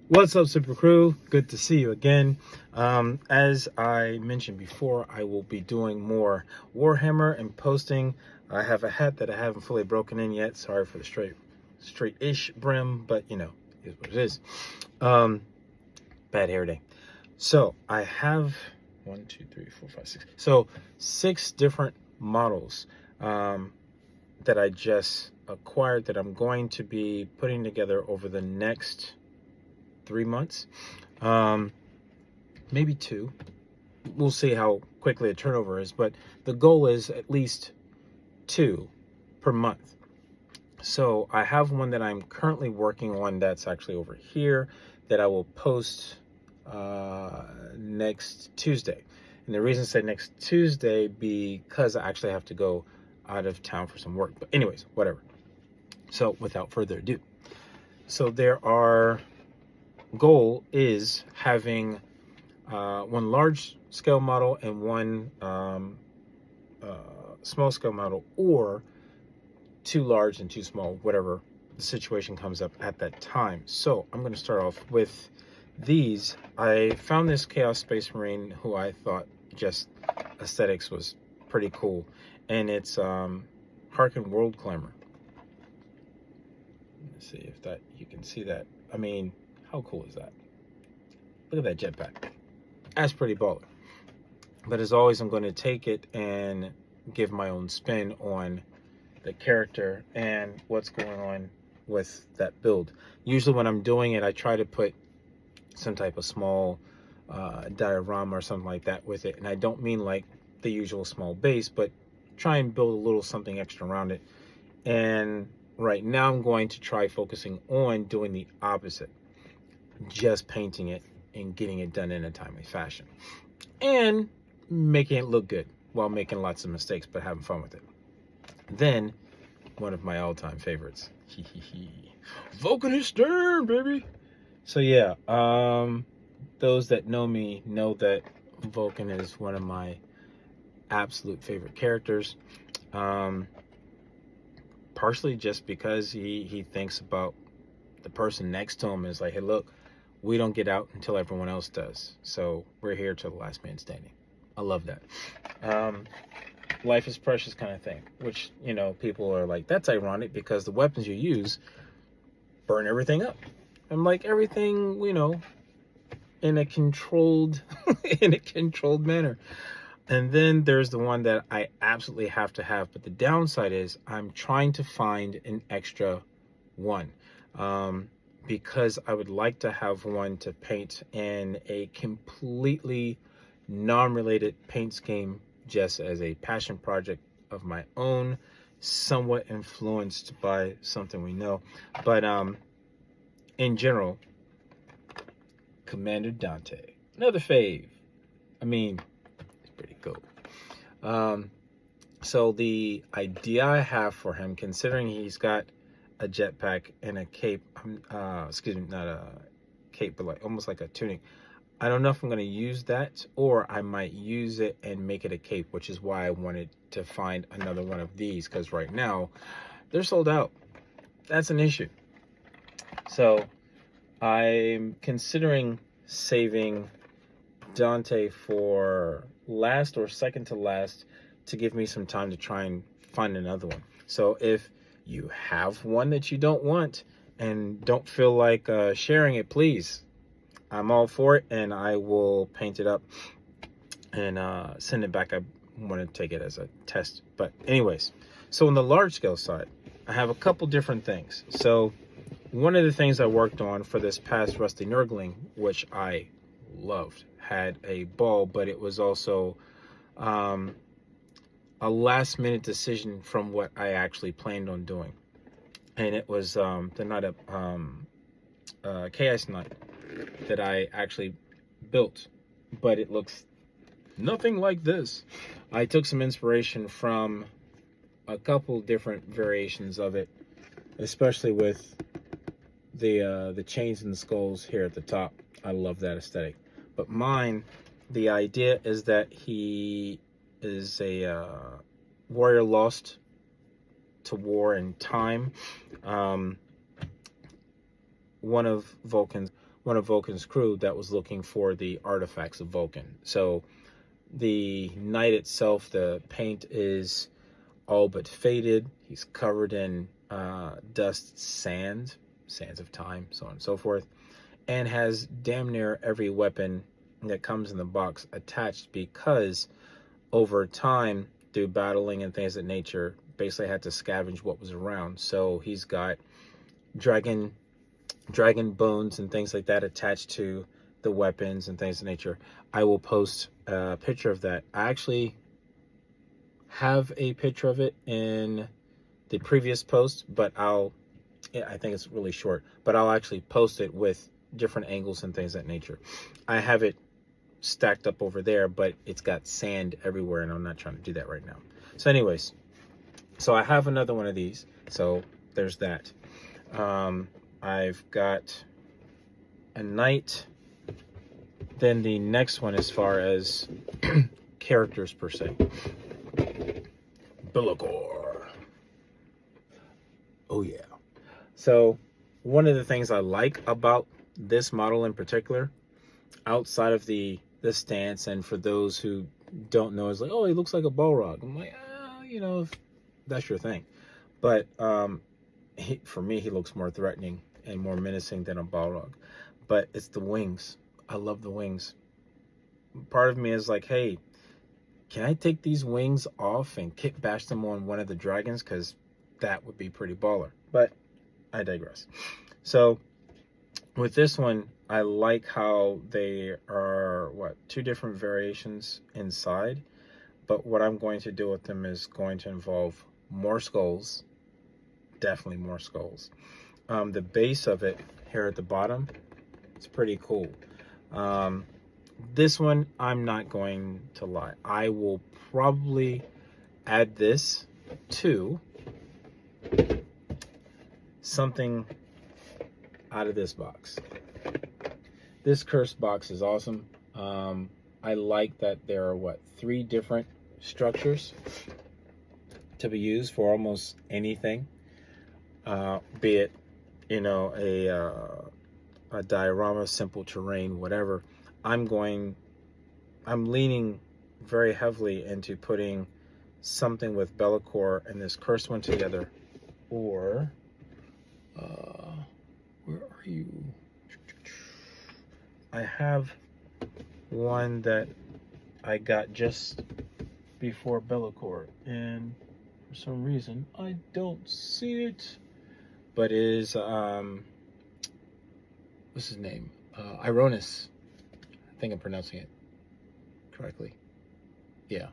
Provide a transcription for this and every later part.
What's up, Super Crew? Good to see you again. As I mentioned before, I will be doing more Warhammer and posting. I have a hat that I haven't fully broken in yet. Sorry for the straight-ish brim, but you know, it is what it is. Bad hair day. So I have 1, 2, 3, 4, 5, 6. So 6 different models that I just acquired that I'm going to be putting together over the next 3 months, maybe 2. We'll see how quickly the turnover is, but the goal is at least 2 per month. So I have one that I'm currently working on that's actually over here that I will post next Tuesday. And the reason I say next Tuesday because I actually have to go out of town for some work. But anyways, whatever. So without further ado, so there are goal is having one large scale model and one small scale model, or 2 large and 2 small, whatever the situation comes up at that time. So I'm going to start off with these. I found this Chaos Space Marine who I thought just aesthetics was pretty cool, and it's Harken World Climber. Let's see if that you can see that. I mean, how cool is that? Look at that jetpack. That's pretty baller. But as always, I'm going to take it and give my own spin on the character and what's going on with that build. Usually when I'm doing it, I try to put some type of small diorama or something like that with it. And I don't mean like the usual small base, but try and build a little something extra around it. And right now I'm going to try focusing on doing the opposite. Just painting it and getting it done in a timely fashion and making it look good while making lots of mistakes but having fun with it. Then one of my all-time favorites, Vulcan is stern, baby. So yeah, those that know me know that Vulcan is one of my absolute favorite characters, partially just because he thinks about the person next to him. Is like, hey, look, we don't get out until everyone else does. So we're here till the last man standing. I love that. Life is precious kind of thing, which, you know, people are like, that's ironic because the weapons you use burn everything up. I'm like, everything, you know, in a controlled, in a controlled manner. And then there's the one that I absolutely have to have. But the downside is I'm trying to find an extra one. Because I would like to have one to paint in a completely non-related paint scheme, just as a passion project of my own, somewhat influenced by something we know. But in general, Commander Dante, another fave. I mean, it's pretty cool. So the idea I have for him, considering he's got a jetpack and a cape, excuse me, not a cape, but like almost like a tunic. I don't know if I'm going to use that, or I might use it and make it a cape, which is why I wanted to find another one of these, because right now they're sold out. That's an issue. So I'm considering saving Dante for last or second to last to give me some time to try and find another one. So if you have one that you don't want and don't feel like sharing it, please, I'm all for it, and I will paint it up and send it back. I want to take it as a test. But anyways, so on the large scale side, I have a couple different things. So one of the things I worked on for this past Rusty Nurgling, which I loved, had a ball, but it was also a last minute decision from what I actually planned on doing. And it was the Night of Chaos Knight that I actually built, but it looks nothing like this. I took some inspiration from a couple different variations of it, especially with the chains and the skulls here at the top. I love that aesthetic. But mine, the idea is that he is a warrior lost to war and time. One of one of Vulcan's crew that was looking for the artifacts of Vulcan. So the knight itself, the paint is all but faded. He's covered in dust, sands of time, so on and so forth, and has damn near every weapon that comes in the box attached, because over time, through battling and things of nature, basically had to scavenge what was around. So he's got dragon bones and things like that attached to the weapons and things of nature. I will post a picture of that. I actually have a picture of it in the previous post, but I think it's really short, but I'll actually post it with different angles and things of that nature. I have it stacked up over there, but it's got sand everywhere, and I'm not trying to do that right now. So anyways, so I have another one of these, so there's that. I've got a knight. Then the next one, as far as characters per se, Bellicor. Oh yeah. So one of the things I like about this model in particular, outside of the stance, and for those who don't know, is like, oh, he looks like a Balrog. I'm like, you know, if that's your thing. But for me, he looks more threatening and more menacing than a Balrog. But it's the wings. I love the wings. Part of me is like, hey, can I take these wings off and kick bash them on one of the dragons? Because that would be pretty baller. But I digress. So with this one, I like how they are, two different variations inside. But what I'm going to do with them is going to involve more skulls. Definitely more skulls. The base of it here at the bottom, it's pretty cool. This one, I'm not going to lie, I will probably add this to something out of this box. This cursed box is awesome. I like that there are 3 different structures to be used for almost anything, be it, you know, a diorama, simple terrain, whatever. I'm leaning very heavily into putting something with Bellicor and this cursed one together. Or where are you? I have one that I got just before Bellicor, and for some reason I don't see it, but it is what's his name? Ironis. I think I'm pronouncing it correctly. Yeah,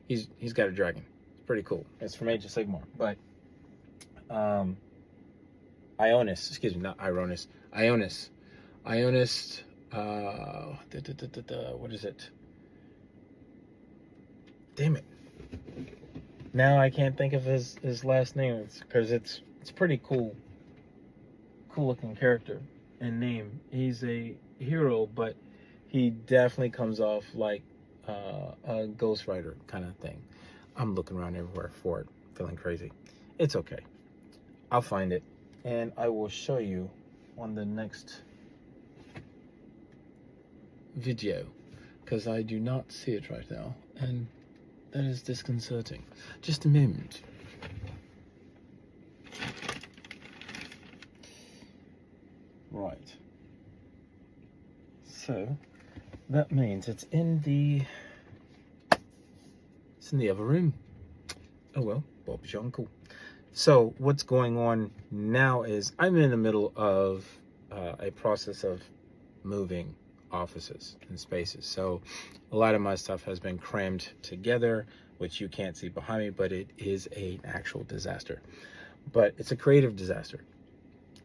he's got a dragon. It's pretty cool. It's from Age of Sigmar. But Ionis, excuse me, not Ironis. Ionis. What is it? Damn it. Now I can't think of his last name. It's because it's pretty cool looking character and name. He's a hero, but he definitely comes off like a Ghost Rider kind of thing. I'm looking around everywhere for it, feeling crazy. It's okay. I'll find it, and I will show you on the next video, because I do not see it right now, and that is disconcerting. Just a moment. Right. So that means it's in the other room. Oh well, Bob's your uncle. So what's going on now is I'm in the middle of a process of moving offices and spaces. So a lot of my stuff has been crammed together, which you can't see behind me, but it is an actual disaster. But it's a creative disaster.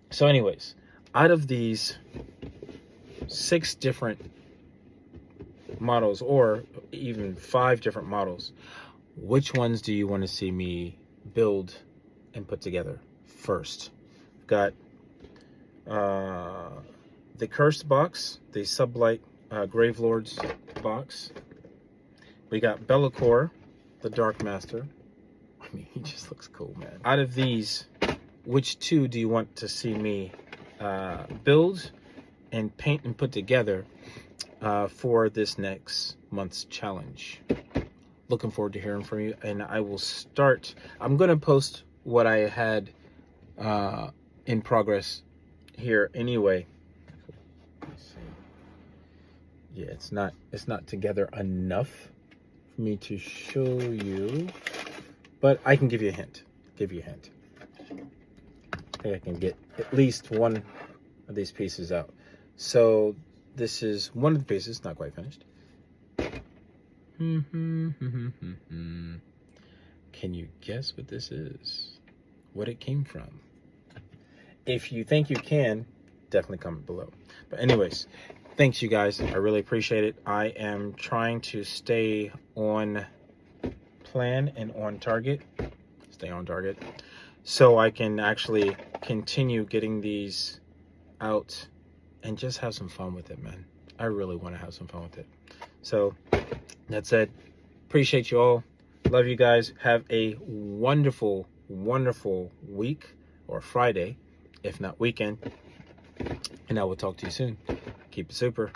So anyways, out of these 6 different models, or even 5 different models, which ones do you want to see me build and put together first? Got the Cursed box, the Sublight Gravelords box. We got Bellicor, the Dark Master. I mean, he just looks cool, man. Out of these, which 2 do you want to see me build and paint and put together for this next month's challenge. Looking forward to hearing from you, and I will start. I'm going to post what I had in progress here anyway. Let's see. Yeah, it's not together enough for me to show you, but I can give you a hint. I think I can get at least one of these pieces out. So this is one of the pieces, not quite finished. Can you guess what this is? What it came from? If you think you can, definitely comment below. But anyways, thanks you guys. I really appreciate it. I am trying to stay on plan and on target. Stay on target. So I can actually continue getting these out and just have some fun with it, man. I really want to have some fun with it. So that's it. Appreciate you all. Love you guys. Have a wonderful, wonderful week or Friday, if not weekend. And I will talk to you soon. Keep it super.